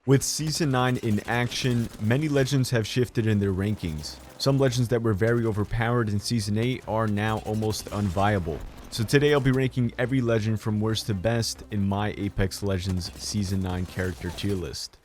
With Season 9 in action, many legends have shifted in their rankings. Some legends that were very overpowered in Season 8 are now almost unviable. So today I'll be ranking every legend from worst to best in my Apex Legends Season 9 character tier list.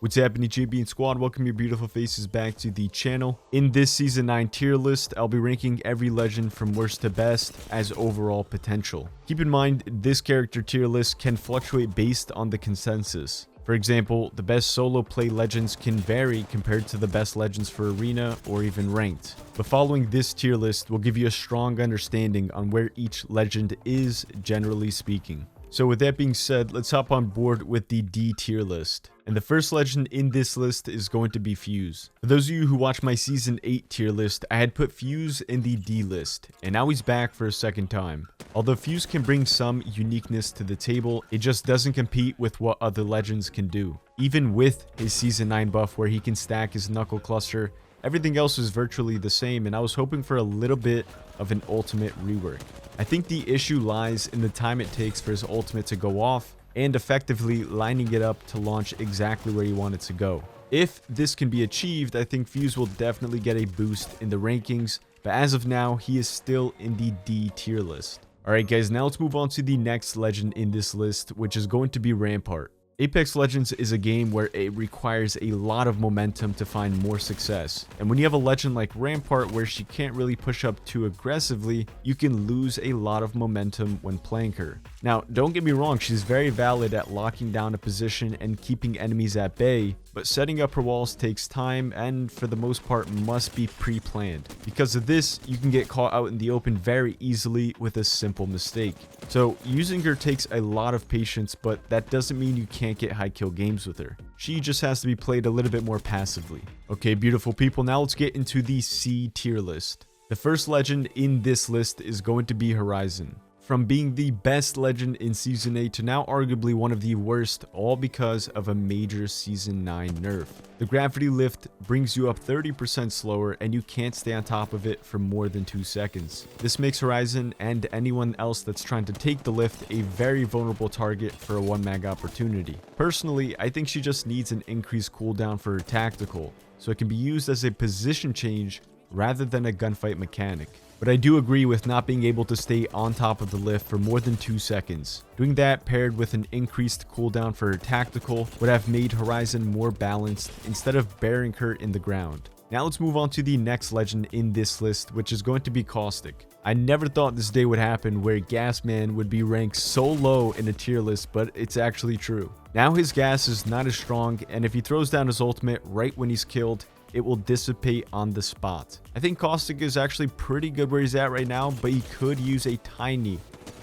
What's happening, JB and Squad? Welcome your beautiful faces back to the channel. In this Season 9 tier list, I'll be ranking every legend from worst to best as overall potential. Keep in mind, this character tier list can fluctuate based on the consensus. For example, the best solo play legends can vary compared to the best legends for arena or even ranked. But following this tier list will give you a strong understanding on where each legend is, generally speaking. So with that being said, let's hop on board with the D tier list. And the first legend in this list is going to be Fuse. For those of you who watched my Season 8 tier list, I had put Fuse in the D list, and now he's back for a second time. Although Fuse can bring some uniqueness to the table, it just doesn't compete with what other legends can do. Even with his Season 9 buff where he can stack his knuckle cluster, everything else is virtually the same, and I was hoping for a little bit of an ultimate rework. I think the issue lies in the time it takes for his ultimate to go off and effectively lining it up to launch exactly where you want it to go. If this can be achieved, I think Fuse will definitely get a boost in the rankings, but as of now, he is still in the D tier list. Alright guys, now let's move on to the next legend in this list, which is going to be Rampart. Apex Legends is a game where it requires a lot of momentum to find more success. And when you have a legend like Rampart where she can't really push up too aggressively, you can lose a lot of momentum when playing her. Now, don't get me wrong, she's very valid at locking down a position and keeping enemies at bay, but setting up her walls takes time and for the most part must be pre-planned. Because of this, you can get caught out in the open very easily with a simple mistake. So using her takes a lot of patience, but that doesn't mean you can't get high kill games with her. She just has to be played a little bit more passively. Okay, beautiful people, now let's get into the C tier list. The first legend in this list is going to be Horizon. From being the best legend in Season 8 to now arguably one of the worst, all because of a major Season 9 nerf. The gravity lift brings you up 30% slower and you can't stay on top of it for more than 2 seconds. This makes Horizon and anyone else that's trying to take the lift a very vulnerable target for a 1-mag opportunity. Personally, I think she just needs an increased cooldown for her tactical, so it can be used as a position change rather than a gunfight mechanic. But I do agree with not being able to stay on top of the lift for more than 2 seconds. Doing that paired with an increased cooldown for her tactical would have made Horizon more balanced instead of burying her in the ground. Now let's move on to the next legend in this list, which is going to be Caustic. I never thought this day would happen where Gasman would be ranked so low in a tier list, but it's actually true. Now his gas is not as strong, and if he throws down his ultimate right when he's killed, it will dissipate on the spot. I think Caustic is actually pretty good where he's at right now, but he could use a tiny,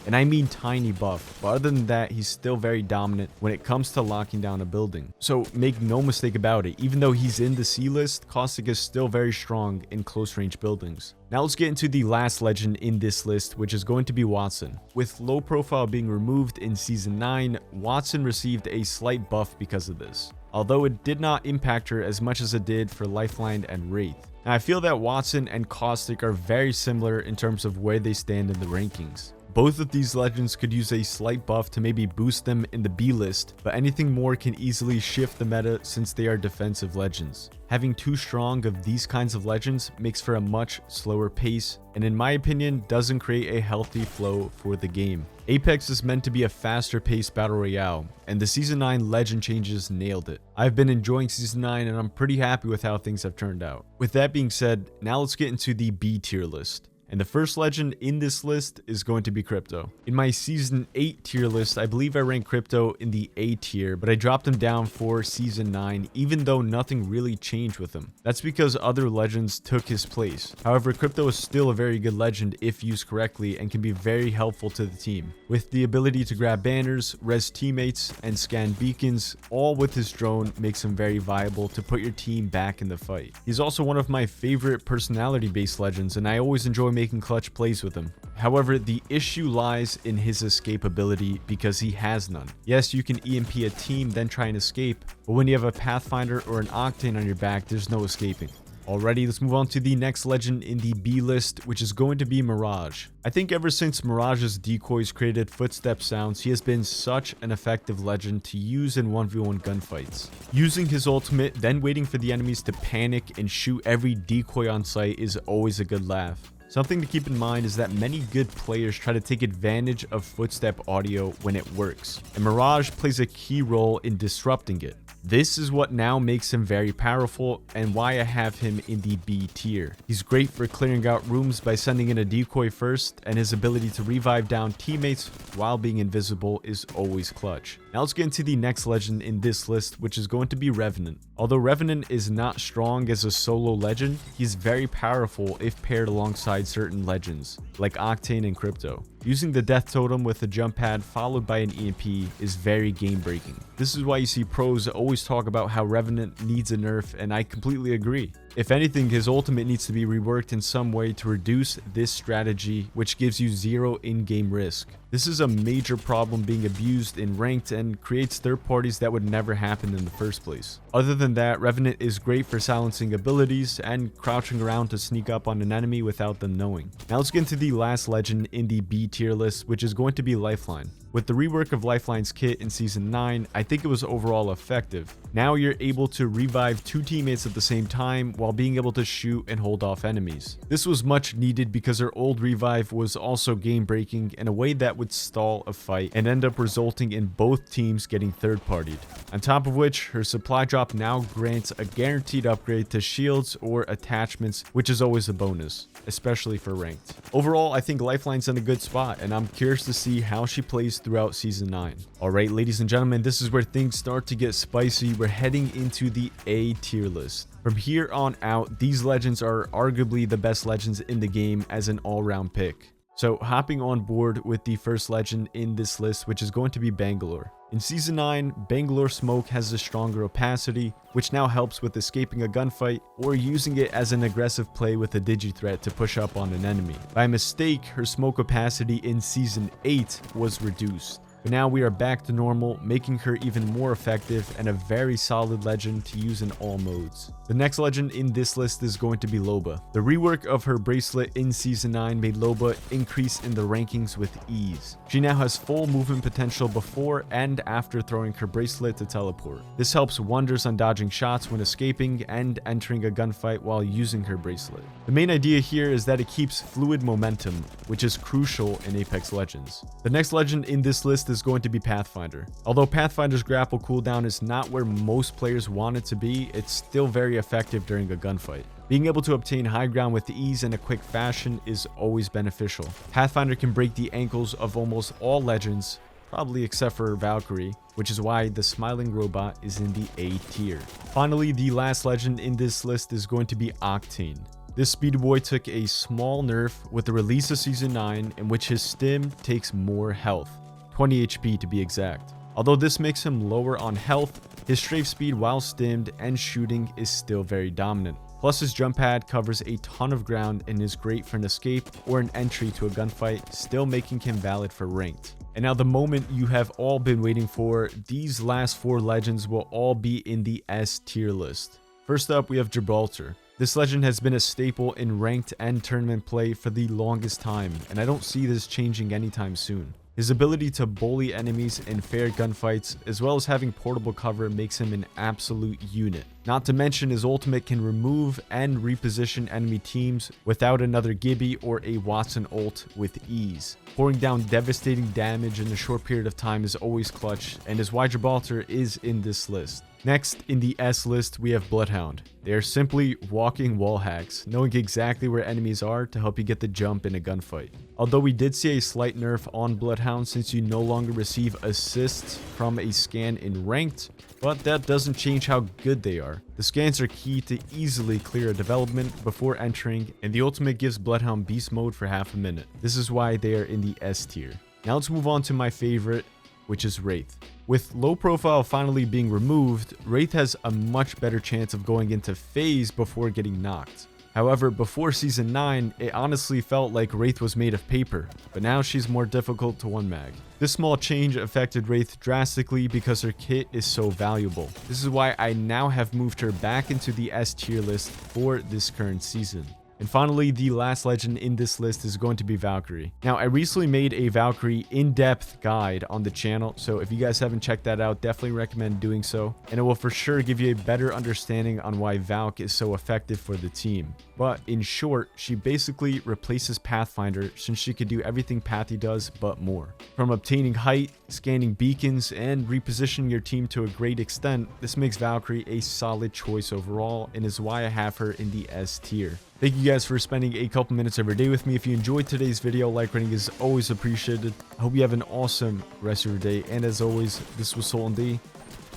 and I mean tiny buff. But other than that, he's still very dominant when it comes to locking down a building. So make no mistake about it, even though he's in the C list, Caustic is still very strong in close range buildings. Now let's get into the last legend in this list, which is going to be Wattson. With low profile being removed in Season 9, Wattson received a slight buff because of this, although it did not impact her as much as it did for Lifeline and Wraith. Now I feel that Wattson and Caustic are very similar in terms of where they stand in the rankings. Both of these legends could use a slight buff to maybe boost them in the B list, but anything more can easily shift the meta since they are defensive legends. Having too strong of these kinds of legends makes for a much slower pace, and in my opinion doesn't create a healthy flow for the game. Apex is meant to be a faster paced battle royale, and the Season 9 legend changes nailed it. I've been enjoying Season 9 and I'm pretty happy with how things have turned out. With that being said, now let's get into the B tier list. And the first legend in this list is going to be Crypto. In my Season 8 tier list, I believe I ranked Crypto in the A tier, but I dropped him down for Season 9, even though nothing really changed with him. That's because other legends took his place. However, Crypto is still a very good legend if used correctly and can be very helpful to the team. With the ability to grab banners, res teammates, and scan beacons, all with his drone makes him very viable to put your team back in the fight. He's also one of my favorite personality-based legends, and I always enjoy making clutch plays with him. However, the issue lies in his escapability because he has none. Yes, you can EMP a team then try and escape, but when you have a Pathfinder or an Octane on your back, there's no escaping. Alrighty, let's move on to the next legend in the B list, which is going to be Mirage. I think ever since Mirage's decoys created footstep sounds, he has been such an effective legend to use in 1v1 gunfights. Using his ultimate, then waiting for the enemies to panic and shoot every decoy on sight is always a good laugh. Something to keep in mind is that many good players try to take advantage of footstep audio when it works, and Mirage plays a key role in disrupting it. This is what now makes him very powerful and why I have him in the B tier. He's great for clearing out rooms by sending in a decoy first, and his ability to revive down teammates while being invisible is always clutch. Now let's get into the next legend in this list, which is going to be Revenant. Although Revenant is not strong as a solo legend, he's very powerful if paired alongside certain legends, like Octane and Crypto. Using the Death Totem with a jump pad followed by an EMP is very game breaking. This is why you see pros always talk about how Revenant needs a nerf, and I completely agree. If anything, his ultimate needs to be reworked in some way to reduce this strategy, which gives you zero in-game risk. This is a major problem being abused in ranked and creates third parties that would never happen in the first place. Other than that, Revenant is great for silencing abilities and crouching around to sneak up on an enemy without them knowing. Now let's get into the last legend in the B tier list, which is going to be Lifeline. With the rework of Lifeline's kit in Season 9, I think it was overall effective. Now you're able to revive two teammates at the same time while being able to shoot and hold off enemies. This was much needed because her old revive was also game breaking in a way that would stall a fight and end up resulting in both teams getting third partied. On top of which, her supply drop now grants a guaranteed upgrade to shields or attachments, which is always a bonus, especially for ranked. Overall, I think Lifeline's in a good spot, and I'm curious to see how she plays throughout Season 9. Alright, ladies and gentlemen, this is where things start to get spicy. We're heading into the A tier list. From here on out, these legends are arguably the best legends in the game as an all-round pick. So hopping on board with the first legend in this list, which is going to be Bangalore. In Season 9, Bangalore Smoke has a stronger opacity, which now helps with escaping a gunfight or using it as an aggressive play with a digi-threat to push up on an enemy. By mistake, her smoke opacity in Season 8 was reduced. But now we are back to normal, making her even more effective and a very solid legend to use in all modes. The next legend in this list is going to be Loba. The rework of her bracelet in Season 9 made Loba increase in the rankings with ease. She now has full movement potential before and after throwing her bracelet to teleport. This helps wonders on dodging shots when escaping and entering a gunfight while using her bracelet. The main idea here is that it keeps fluid momentum, which is crucial in Apex Legends. The next legend in this list is going to be Pathfinder. Although Pathfinder's grapple cooldown is not where most players want it to be, it's still very effective during a gunfight. Being able to obtain high ground with ease in a quick fashion is always beneficial. Pathfinder can break the ankles of almost all legends, probably except for Valkyrie, which is why the smiling robot is in the A tier. Finally, the last legend in this list is going to be Octane. This speedy boy took a small nerf with the release of Season 9, in which his stim takes more health, 20 HP to be exact. Although this makes him lower on health, his strafe speed while stimmed and shooting is still very dominant. Plus his jump pad covers a ton of ground and is great for an escape or an entry to a gunfight, still making him valid for ranked. And now the moment you have all been waiting for, these last 4 legends will all be in the S tier list. First up, we have Gibraltar. This legend has been a staple in ranked and tournament play for the longest time, and I don't see this changing anytime soon. His ability to bully enemies in fair gunfights, as well as having portable cover, makes him an absolute unit. Not to mention his ultimate can remove and reposition enemy teams without another Gibby or a Watson ult with ease. Pouring down devastating damage in a short period of time is always clutch, and is why Gibraltar is in this list. Next, in the S list, we have Bloodhound. They are simply walking wall hacks, knowing exactly where enemies are to help you get the jump in a gunfight. Although we did see a slight nerf on Bloodhound since you no longer receive assists from a scan in ranked, but that doesn't change how good they are. The scans are key to easily clear a development before entering, and the ultimate gives Bloodhound beast mode for half a minute. This is why they are in the S tier. Now let's move on to my favorite, which is Wraith. With low profile finally being removed, Wraith has a much better chance of going into phase before getting knocked. However, before Season 9, it honestly felt like Wraith was made of paper, but now she's more difficult to 1-mag. This small change affected Wraith drastically because her kit is so valuable. This is why I now have moved her back into the S tier list for this current season. And finally, the last legend in this list is going to be Valkyrie. Now, I recently made a Valkyrie in-depth guide on the channel, so if you guys haven't checked that out, definitely recommend doing so. And it will for sure give you a better understanding on why Valk is so effective for the team. But in short, she basically replaces Pathfinder since she could do everything Pathy does, but more. From obtaining height, scanning beacons, and repositioning your team to a great extent, this makes Valkyrie a solid choice overall and is why I have her in the S tier. Thank you guys for spending a couple minutes every day with me. If you enjoyed today's video, like rating is always appreciated. I hope you have an awesome rest of your day. And as always, this was Sultan D.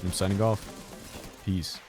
I'm signing off. Peace.